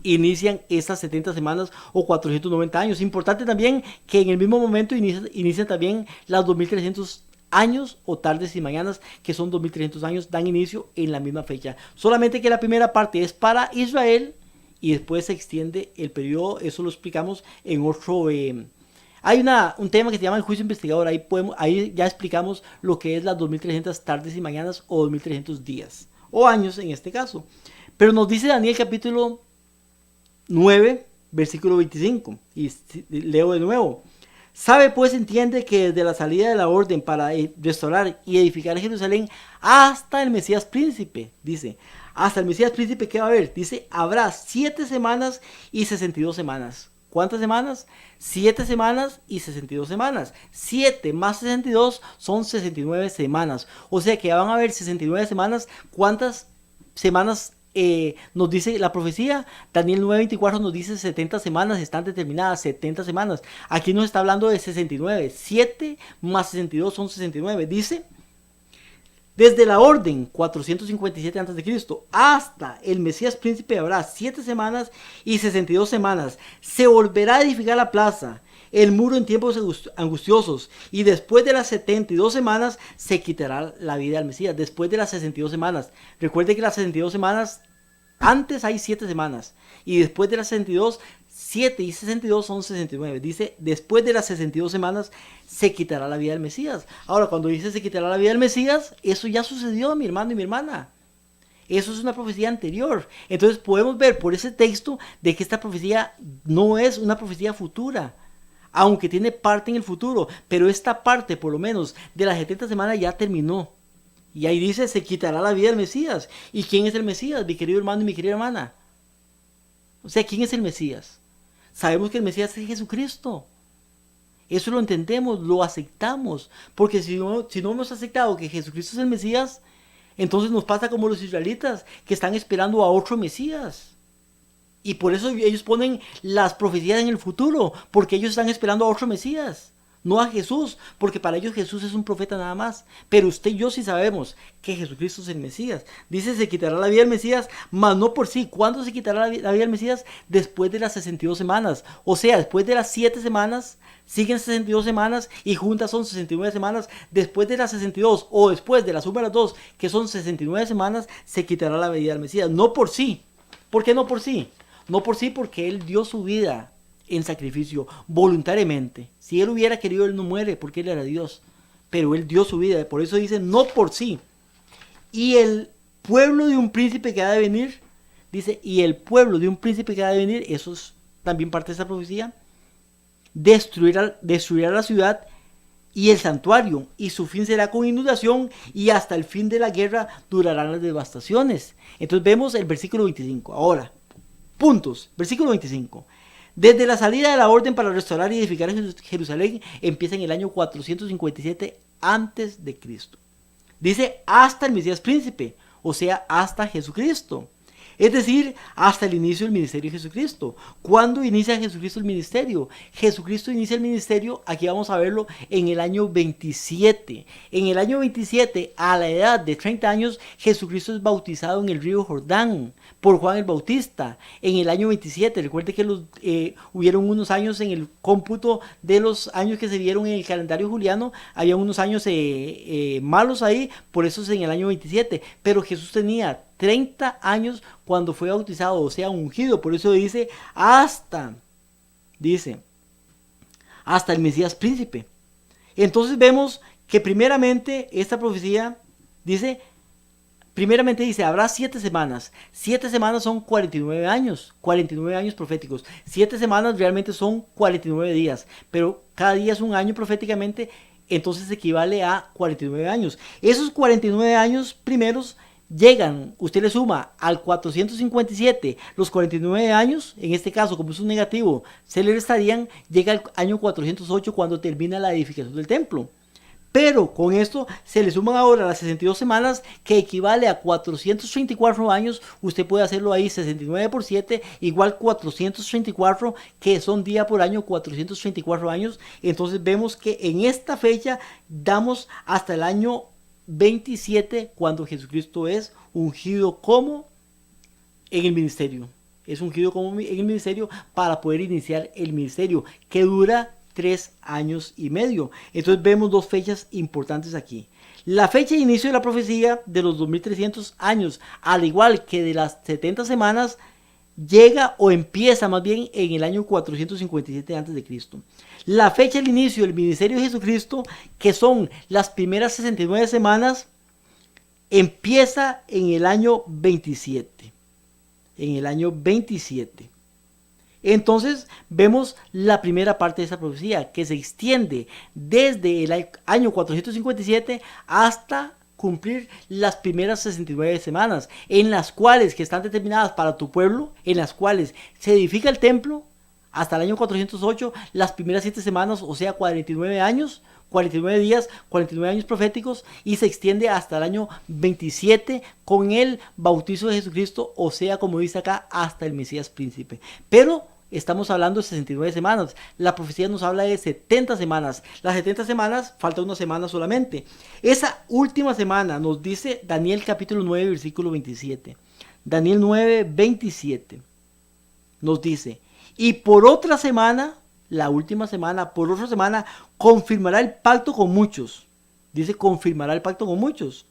inician estas 70 semanas o 490 años. Importante también que en el mismo momento inician también las 2300 años o tardes y mañanas, que son 2300 años, dan inicio en la misma fecha. Solamente que la primera parte es para Israel y después se extiende el periodo. Eso lo explicamos en otro... hay un tema que se llama el juicio investigador. Ahí ya explicamos lo que es las 2300 tardes y mañanas o 2300 días o años en este caso. Pero nos dice Daniel capítulo 9 versículo 25, y leo de nuevo. Sabe pues, entiende que desde la salida de la orden para restaurar y edificar Jerusalén hasta el Mesías príncipe, dice, hasta el Mesías príncipe, ¿qué va a haber? Dice, habrá 7 semanas y 62 semanas. ¿Cuántas semanas? 7 semanas y 62 semanas. 7 más 62 son 69 semanas. O sea que ya van a haber 69 semanas. ¿Cuántas semanas nos dice la profecía? Daniel 9:24 nos dice 70 semanas están determinadas, 70 semanas. Aquí nos está hablando de 69. 7 más 62 son 69. Dice, desde la orden 457 a.C. hasta el Mesías príncipe habrá 7 semanas y 62 semanas. Se volverá a edificar la plaza, el muro en tiempos angustiosos, y después de las 72 semanas se quitará la vida al Mesías. Después de las 62 semanas. Recuerde que las 62 semanas, antes hay 7 semanas, y después de las 62, 7 y 62 son 69. Dice, después de las 62 semanas se quitará la vida del Mesías. Ahora, cuando dice se quitará la vida del Mesías, eso ya sucedió, mi hermano y mi hermana. Eso es una profecía anterior. Entonces podemos ver por ese texto de que esta profecía no es una profecía futura, aunque tiene parte en el futuro, pero esta parte, por lo menos, de las 70 semanas ya terminó. Y ahí dice, se quitará la vida del Mesías. ¿Y quién es el Mesías, mi querido hermano y mi querida hermana? O sea, ¿quién es el Mesías? Sabemos que el Mesías es Jesucristo. Eso lo entendemos, lo aceptamos. Porque si no hemos aceptado que Jesucristo es el Mesías, entonces nos pasa como los israelitas, que están esperando a otro Mesías. Y por eso ellos ponen las profecías en el futuro, porque ellos están esperando a otro Mesías, no a Jesús, porque para ellos Jesús es un profeta nada más. Pero usted y yo sí sabemos que Jesucristo es el Mesías. Dice, se quitará la vida del Mesías, mas no por sí. ¿Cuándo se quitará la vida del Mesías? Después de las 62 semanas. O sea, después de las 7 semanas, siguen 62 semanas y juntas son 69 semanas. Después de las 62 o después de la suma de las dos, que son 69 semanas, se quitará la vida del Mesías. No por sí. ¿Por qué no por sí? No por sí, porque Él dio su vida en sacrificio voluntariamente. Si Él hubiera querido, Él no muere, porque Él era Dios. Pero Él dio su vida. Por eso dice, no por sí. Y el pueblo de un príncipe que ha de venir, dice, y el pueblo de un príncipe que ha de venir, eso es también parte de esta profecía, destruirá la ciudad y el santuario, y su fin será con inundación, y hasta el fin de la guerra durarán las devastaciones. Entonces vemos el versículo 25. Ahora, puntos. Versículo 25. Desde la salida de la orden para restaurar y edificar Jerusalén empieza en el año 457 antes de Cristo. Dice hasta el Mesías príncipe, o sea, hasta Jesucristo. Es decir, hasta el inicio del ministerio de Jesucristo. ¿Cuándo inicia Jesucristo el ministerio? Jesucristo inicia el ministerio, aquí vamos a verlo, en el año 27. En el año 27, a la edad de 30 años, Jesucristo es bautizado en el río Jordán por Juan el Bautista. En el año 27, recuerde que hubieron unos años en el cómputo de los años que se vieron en el calendario juliano, había unos años malos ahí, por eso es en el año 27. Pero Jesús tenía 30 años cuando fue bautizado, o sea, ungido. Por eso dice hasta el Mesías príncipe. Entonces vemos que primeramente esta profecía dice, habrá 7 semanas. 7 semanas son 49 años proféticos. 7 semanas realmente son 49 días, pero cada día es un año proféticamente. entonces equivale a 49 años. Esos 49 años primeros llegan, usted le suma al 457 los 49 años, en este caso como es un negativo, se le restarían, llega al año 408 cuando termina la edificación del templo. Pero con esto se le suman ahora las 62 semanas, que equivale a 434 años. Usted puede hacerlo ahí, 69 por 7, igual 434, que son día por año, 434 años. Entonces vemos que en esta fecha damos hasta el año 27, cuando Jesucristo es ungido como en el ministerio. Es ungido como en el ministerio para poder iniciar el ministerio, que dura 3 años y medio. Entonces vemos dos fechas importantes aquí. La fecha de inicio de la profecía de los 2300 años, al igual que de las 70 semanas, llega o empieza más bien en el año 457 a.C. La fecha del inicio del ministerio de Jesucristo, que son las primeras 69 semanas, empieza en el año 27. En el año 27. Entonces vemos la primera parte de esa profecía, que se extiende desde el año 457 hasta cumplir las primeras 69 semanas, en las cuales, que están determinadas para tu pueblo, en las cuales se edifica el templo hasta el año 408, las primeras 7 semanas, o sea 49 años, 49 días, 49 años proféticos, y se extiende hasta el año 27 con el bautizo de Jesucristo, o sea, como dice acá, hasta el Mesías príncipe. Pero estamos hablando de 69 semanas. La profecía nos habla de 70 semanas. Las 70 semanas, falta una semana solamente. Esa última semana nos dice Daniel capítulo 9, versículo 27. Daniel 9, 27. Nos dice, y por otra semana, la última semana, por otra semana, confirmará el pacto con muchos. Dice, confirmará el pacto con muchos.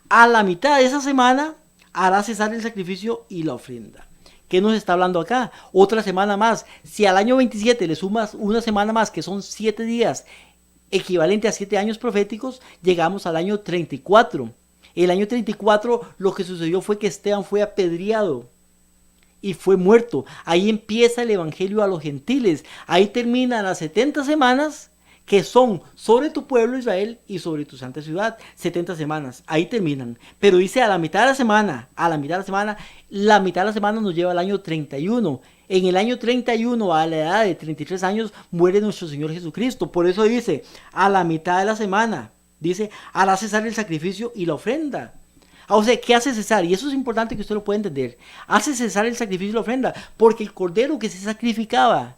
A la mitad de esa semana, hará cesar el sacrificio y la ofrenda. ¿Qué nos está hablando acá? Otra semana más. Si al año 27 le sumas una semana más, que son 7 días, equivalente a 7 años proféticos, llegamos al año 34. El año 34 lo que sucedió fue que Esteban fue apedreado y fue muerto. Ahí empieza el evangelio a los gentiles. Ahí terminan las 70 semanas que son sobre tu pueblo Israel y sobre tu santa ciudad. 70 semanas, ahí terminan. Pero dice a la mitad de la semana, la mitad de la semana nos lleva al año 31. En el año 31, a la edad de 33 años, muere nuestro Señor Jesucristo. Por eso dice, a la mitad de la semana, dice, hará cesar el sacrificio y la ofrenda. O sea, ¿qué hace cesar? Y eso es importante que usted lo pueda entender. Hace cesar el sacrificio y la ofrenda, porque el cordero que se sacrificaba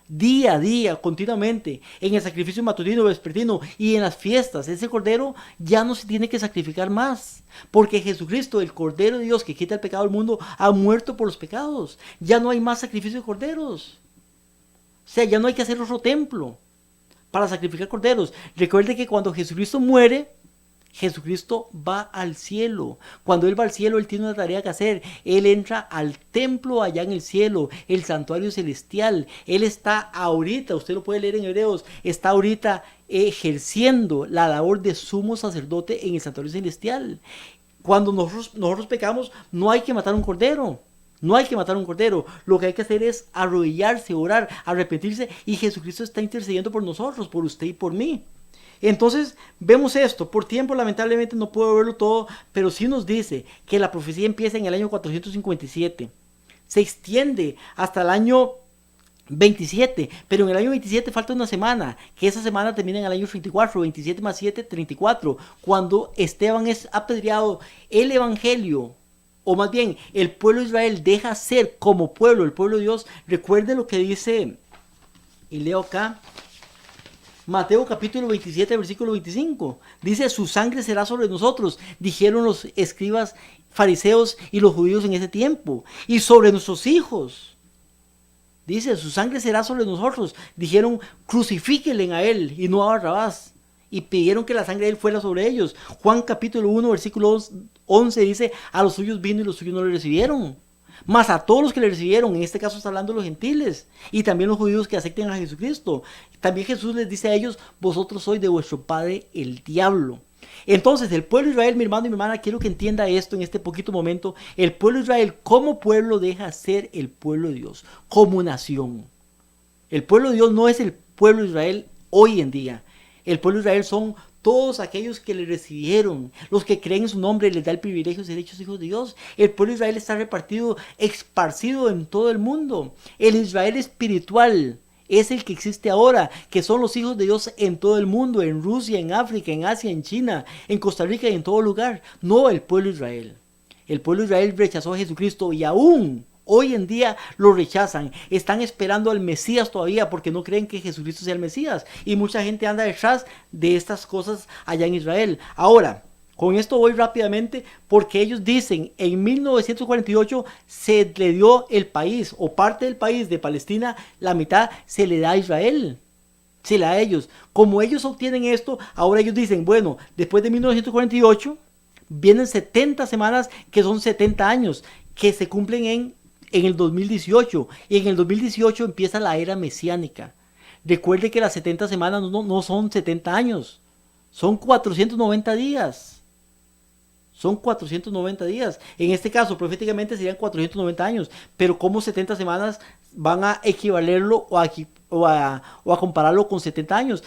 día a día, continuamente, en el sacrificio matutino, vespertino y en las fiestas, ese cordero ya no se tiene que sacrificar más, porque Jesucristo, el Cordero de Dios que quita el pecado del mundo, ha muerto por los pecados. Ya no hay más sacrificio de corderos. O sea, ya no hay que hacer otro templo para sacrificar corderos. Recuerde que cuando Jesucristo muere, Jesucristo va al cielo. Cuando Él va al cielo, Él tiene una tarea que hacer. Él entra al templo allá en el cielo, el santuario celestial. Él está ahorita, usted lo puede leer en Hebreos, está ahorita ejerciendo la labor de sumo sacerdote en el santuario celestial. Cuando nosotros pecamos, no hay que matar un cordero. No hay que matar un cordero. Lo que hay que hacer es arrodillarse, orar, arrepentirse, y Jesucristo está intercediendo por nosotros, por usted y por mí. Entonces vemos esto. Por tiempo lamentablemente no puedo verlo todo, pero sí nos dice que la profecía empieza en el año 457, se extiende hasta el año 27, pero en el año 27 falta una semana, que esa semana termina en el año 34, 27 más 7, 34, cuando Esteban es apedreado. El evangelio, o más bien el pueblo de Israel, deja ser como pueblo, el pueblo de Dios. Recuerde lo que dice, y leo acá, Mateo capítulo 27, versículo 25. Dice, su sangre será sobre nosotros, dijeron los escribas, fariseos y los judíos en ese tiempo, y sobre nuestros hijos. Dice, su sangre será sobre nosotros. Dijeron, crucifíquenle a él y no a Barrabás. Y pidieron que la sangre de él fuera sobre ellos. Juan capítulo 1, versículo 11 dice, a los suyos vino y los suyos no le recibieron. Mas a todos los que le recibieron, en este caso está hablando de los gentiles y también los judíos que acepten a Jesucristo, también Jesús les dice a ellos, vosotros sois de vuestro padre el diablo. Entonces el pueblo de Israel, mi hermano y mi hermana, quiero que entienda esto en este poquito momento. El pueblo de Israel como pueblo deja ser el pueblo de Dios, como nación. El pueblo de Dios no es el pueblo de Israel hoy en día. El pueblo de Israel son todos aquellos que le recibieron, los que creen en su nombre, les da el privilegio de ser hechos hijos de Dios. El pueblo de Israel está repartido, esparcido en todo el mundo. El Israel espiritual es el que existe ahora, que son los hijos de Dios en todo el mundo, en Rusia, en África, en Asia, en China, en Costa Rica y en todo lugar. No el pueblo de Israel. El pueblo de Israel rechazó a Jesucristo y aún hoy en día lo rechazan. Están esperando al Mesías todavía porque no creen que Jesucristo sea el Mesías. Y mucha gente anda detrás de estas cosas allá en Israel. Ahora, con esto voy rápidamente porque ellos dicen en 1948 se le dio el país o parte del país de Palestina, la mitad se le da a Israel. Se le da a ellos. Como ellos obtienen esto, ahora ellos dicen, bueno, después de 1948 vienen 70 semanas que son 70 años que se cumplen en el 2018 y en el 2018 empieza la era mesiánica. Recuerde que las 70 semanas no son 70 años, son 490 días. Son 490 días. En este caso, proféticamente serían 490 años. Pero ¿cómo 70 semanas van a equivalerlo o a compararlo con 70 años?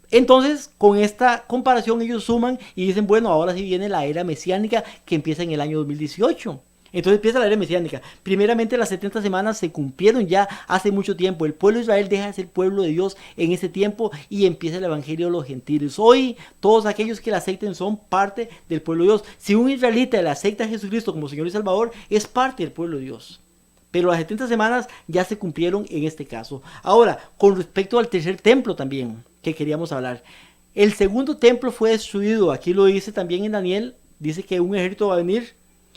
Entonces, con esta comparación ellos suman y dicen, bueno, ahora sí viene la era mesiánica que empieza en el año 2018. Entonces empieza la era mesiánica. Primeramente las 70 semanas se cumplieron ya hace mucho tiempo. El pueblo de Israel deja de ser pueblo de Dios en ese tiempo y empieza el evangelio de los gentiles. Hoy todos aquellos que le acepten son parte del pueblo de Dios. Si un israelita le acepta a Jesucristo como Señor y Salvador, es parte del pueblo de Dios. Pero las 70 semanas ya se cumplieron en este caso. Ahora, con respecto al tercer templo también que queríamos hablar. El segundo templo fue destruido. Aquí lo dice también en Daniel. Dice que un ejército va a venir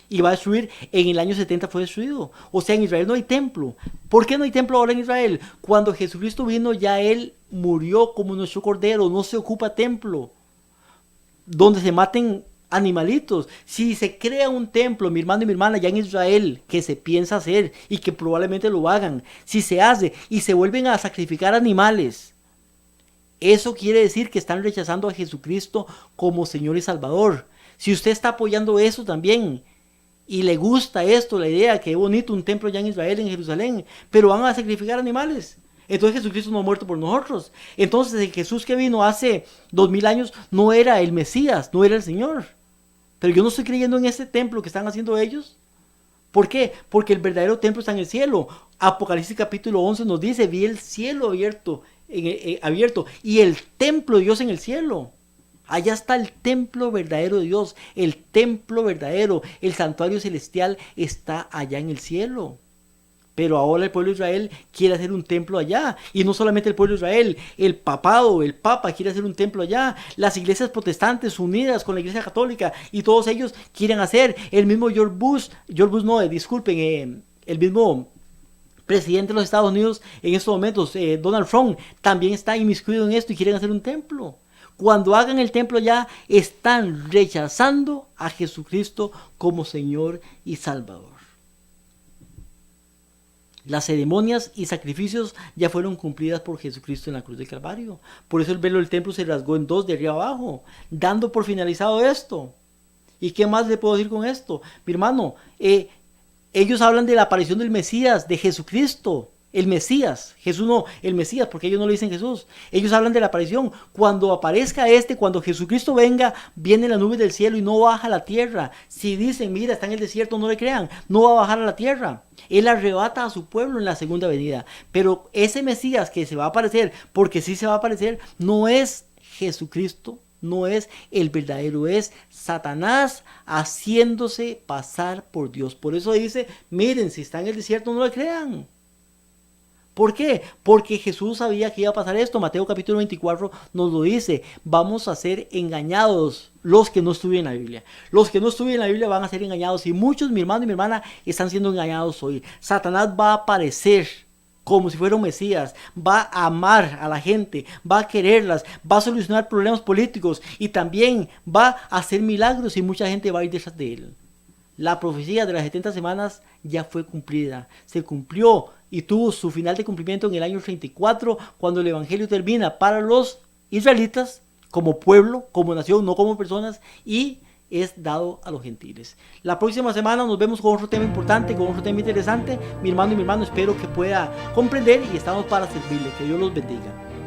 y va a destruir. En el año 70 fue destruido. O sea, en Israel no hay templo. ¿Por qué no hay templo ahora en Israel? Cuando Jesucristo vino, ya Él murió como nuestro cordero. No se ocupa templo donde se maten animalitos. Si se crea un templo, mi hermano y mi hermana, ya en Israel, que se piensa hacer y que probablemente lo hagan, si se hace y se vuelven a sacrificar animales, eso quiere decir que están rechazando a Jesucristo como Señor y Salvador. Si usted está apoyando eso también y le gusta esto, la idea que es bonito un templo ya en Israel, en Jerusalén, pero van a sacrificar animales, entonces Jesucristo no ha muerto por nosotros. Entonces el Jesús que vino hace 2000 años no era el Mesías, no era el Señor. Pero yo no estoy creyendo en ese templo que están haciendo ellos. ¿Por qué? Porque el verdadero templo está en el cielo. Apocalipsis capítulo 11 nos dice, vi el cielo abierto y el templo de Dios en el cielo. Allá está el templo verdadero de Dios, el templo verdadero, el santuario celestial está allá en el cielo. Pero ahora el pueblo de Israel quiere hacer un templo allá. Y no solamente el pueblo de Israel, el papado, el papa quiere hacer un templo allá. Las iglesias protestantes unidas con la iglesia católica y todos ellos quieren hacer. El mismo el mismo presidente de los Estados Unidos en estos momentos, Donald Trump, también está inmiscuido en esto y quieren hacer un templo. Cuando hagan el templo ya están rechazando a Jesucristo como Señor y Salvador. Las ceremonias y sacrificios ya fueron cumplidas por Jesucristo en la cruz del Calvario. Por eso el velo del templo se rasgó en dos de arriba abajo, dando por finalizado esto. ¿Y qué más le puedo decir con esto? Mi hermano, ellos hablan de la aparición del Mesías, de Jesucristo. El Mesías, Jesús no, el Mesías, porque ellos no le dicen Jesús. Ellos hablan de la aparición. Cuando aparezca cuando Jesucristo venga, viene la nube del cielo y no baja a la tierra. Si dicen, mira, está en el desierto, no le crean, no va a bajar a la tierra. Él arrebata a su pueblo en la segunda venida. Pero ese Mesías que se va a aparecer, porque sí se va a aparecer, no es Jesucristo, no es el verdadero, es Satanás haciéndose pasar por Dios. Por eso dice, miren, si está en el desierto, no le crean. ¿Por qué? Porque Jesús sabía que iba a pasar esto. Mateo capítulo 24 nos lo dice. Vamos a ser engañados los que no estudian la Biblia. Los que no estudian la Biblia van a ser engañados. Y muchos, mi hermano y mi hermana, están siendo engañados hoy. Satanás va a aparecer como si fuera un Mesías. Va a amar a la gente. Va a quererlas. Va a solucionar problemas políticos. Y también va a hacer milagros y mucha gente va a ir detrás de él. La profecía de las 70 semanas ya fue cumplida. Se cumplió y tuvo su final de cumplimiento en el año 34, cuando el evangelio termina para los israelitas como pueblo, como nación, no como personas, y es dado a los gentiles. La próxima semana nos vemos con otro tema importante, con otro tema interesante. Mi hermano y mi hermano, espero que pueda comprender y estamos para servirle. Que Dios los bendiga.